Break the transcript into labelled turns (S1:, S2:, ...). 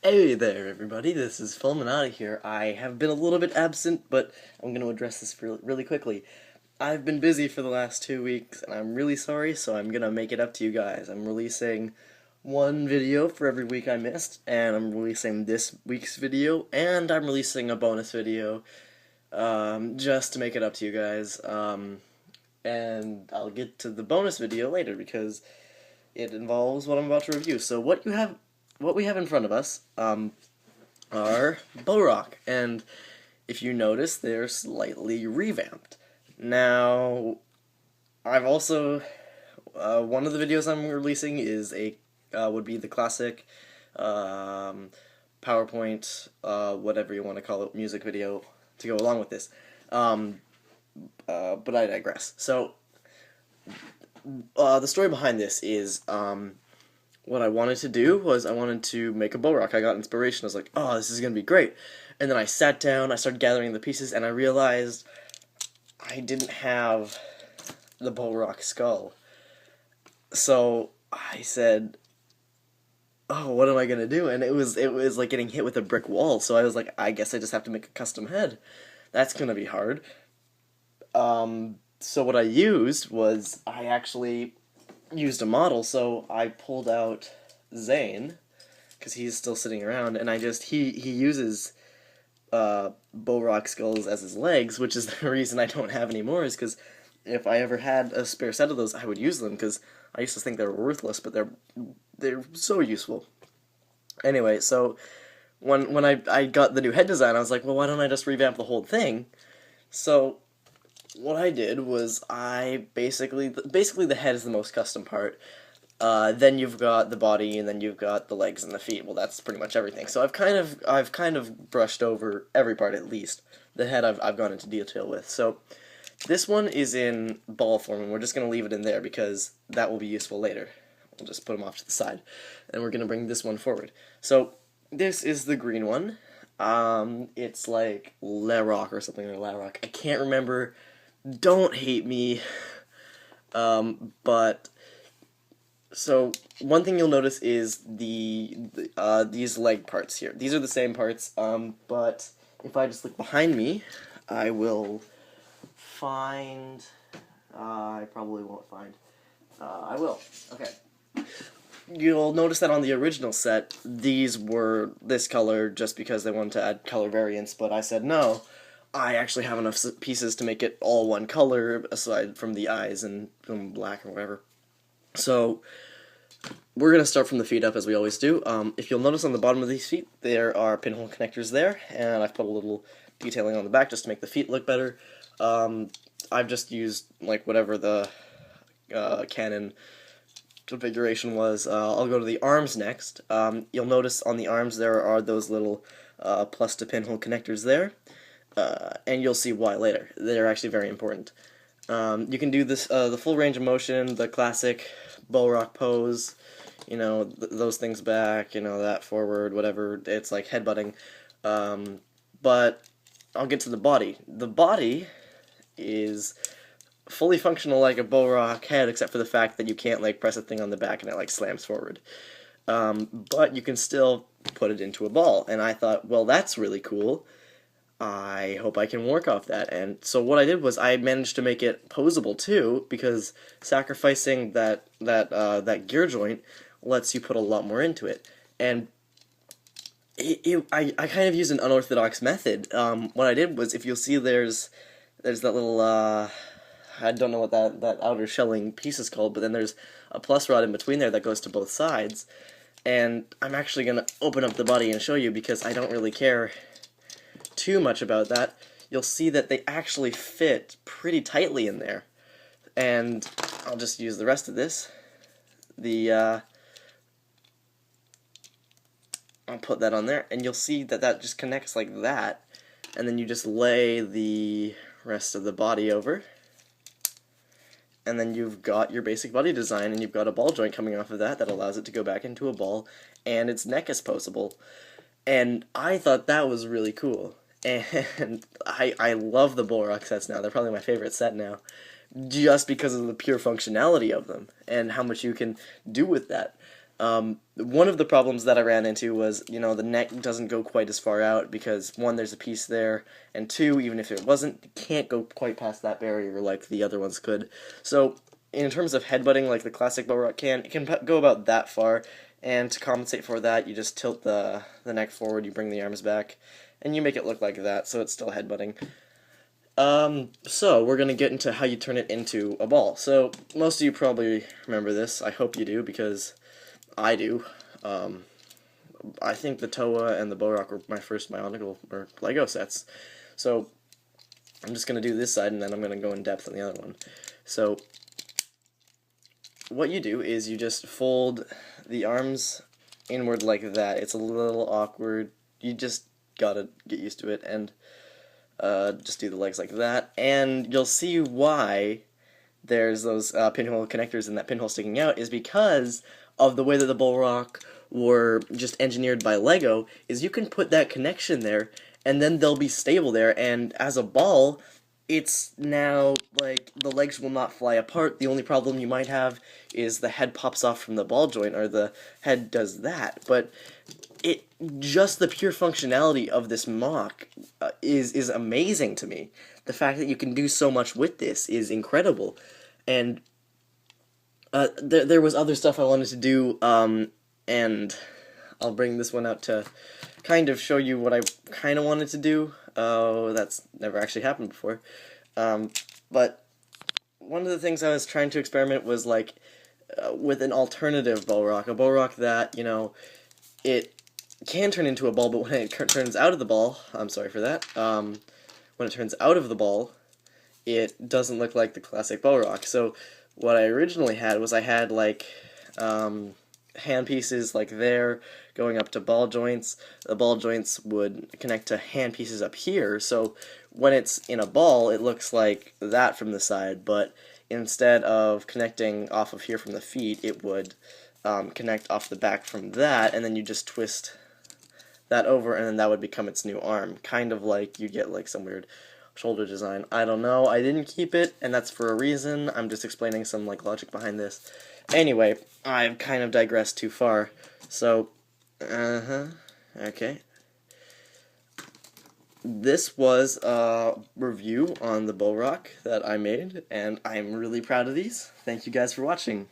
S1: Hey there, everybody. This is Fulminati here. I have been a little bit absent, but I'm going to address this really quickly. I've been busy for the last 2 weeks, and I'm really sorry, so I'm going to make it up to you guys. I'm releasing one video for every week I missed, and I'm releasing this week's video, and I'm releasing a bonus video, just to make it up to you guys. And I'll get to the bonus video later, because it involves what I'm about to review. So what we have in front of us are bohrok, and if you notice, they're slightly revamped. Now, I've also one of the videos I'm releasing is would be the classic PowerPoint, whatever you want to call it, music video to go along with this. But I digress. So, the story behind this is what I wanted to do was I wanted to make a bohrok. I got inspiration. I was like, oh, this is going to be great. And then I sat down, I started gathering the pieces, and I realized I didn't have the bohrok skull. So I said, oh, what am I going to do? And it was like getting hit with a brick wall. So I was like, I guess I just have to make a custom head. That's going to be hard. So what I used was I actually used a model, so I pulled out Zane, because he's still sitting around, and he uses bohrok skulls as his legs, which is the reason I don't have any more, is because if I ever had a spare set of those, I would use them, because I used to think they were worthless, but they're so useful. Anyway, so when I got the new head design, I was like, well, why don't I just revamp the whole thing? So what I did was I basically the head is the most custom part. Then you've got the body, and then you've got the legs and the feet. Well, that's pretty much everything. So I've kind of brushed over every part at least. The head I've gone into detail with. So this one is in ball form, and we're just gonna leave it in there because that will be useful later. We'll just put them off to the side, and we're gonna bring this one forward. So this is the green one. It's like Lerok or something, or Larok. I can't remember. Don't hate me, but so one thing you'll notice is these leg parts here. These are the same parts, but if I just look behind me, I will find. I probably won't find. I will. Okay. You'll notice that on the original set, these were this color just because they wanted to add color variance, but I said no. I actually have enough pieces to make it all one color, aside from the eyes and from black or whatever. So we're going to start from the feet up, as we always do. If you'll notice on the bottom of these feet, there are pinhole connectors there, and I've put a little detailing on the back just to make the feet look better. I've just used like whatever the Canon configuration was. I'll go to the arms next. You'll notice on the arms there are those little plus to pinhole connectors there. And you'll see why later. They're actually very important. You can do this the full range of motion, the classic bohrok pose, you know, those things back, you know, that forward, whatever. It's like headbutting. But I'll get to the body. The body is fully functional like a bohrok head, except for the fact that you can't like press a thing on the back and it like slams forward. But you can still put it into a ball. And I thought, well, that's really cool. I hope I can work off that. And so what I did was I managed to make it posable too, because sacrificing that gear joint lets you put a lot more into it. And I kind of used an unorthodox method. What I did was, if you'll see, there's that little I don't know what that outer shelling piece is called, but then there's a plus rod in between there that goes to both sides. And I'm actually going to open up the body and show you, because I don't really care too much about that. You'll see that they actually fit pretty tightly in there. And I'll just use the rest of this. I'll put that on there, and you'll see that that just connects like that. And then you just lay the rest of the body over. And then you've got your basic body design, and you've got a ball joint coming off of that allows it to go back into a ball, and its neck is posable. And I thought that was really cool. And I love the bohrok sets now. They're probably my favorite set now, just because of the pure functionality of them and how much you can do with that. One of the problems that I ran into was, the neck doesn't go quite as far out because, one, there's a piece there, and two, even if it wasn't, it can't go quite past that barrier like the other ones could. So, in terms of headbutting like the classic bohrok can, it can go about that far, and to compensate for that, you just tilt the neck forward, you bring the arms back, and you make it look like that, so it's still headbutting. So we're gonna get into how you turn it into a ball. So most of you probably remember this. I hope you do, because I do. I think the Toa and the bohrok were my first Bionicle or Lego sets. So I'm just gonna do this side, and then I'm gonna go in depth on the other one. So what you do is you just fold the arms inward like that. It's a little awkward. You just gotta get used to it, and just do the legs like that, and you'll see why there's those pinhole connectors and that pinhole sticking out is because of the way that the bohrok were just engineered by Lego. Is you can put that connection there, and then they'll be stable there, and as a ball, it's now, like, the legs will not fly apart. The only problem you might have is the head pops off from the ball joint, or the head does that, but just the pure functionality of this MOC is amazing to me. The fact that you can do so much with this is incredible, and there was other stuff I wanted to do, and I'll bring this one out to kind of show you what I kind of wanted to do. Oh, that's never actually happened before. But one of the things I was trying to experiment was like with an alternative bohrok, a bohrok that, it can turn into a ball, but when it turns out of the ball, I'm sorry for that, when it turns out of the ball, it doesn't look like the classic bohrok. So what I originally had was I had like hand pieces like there going up to ball joints. The ball joints would connect to hand pieces up here, so when it's in a ball it looks like that from the side, but instead of connecting off of here from the feet, it would connect off the back from that, and then you just twist that over, and then that would become its new arm. Kind of like you get like some weird shoulder design. I don't know, I didn't keep it, and that's for a reason. I'm just explaining some like logic behind this. Anyway, I've kind of digressed too far. So, okay. This was a review on the bohrok that I made, and I'm really proud of these. Thank you guys for watching.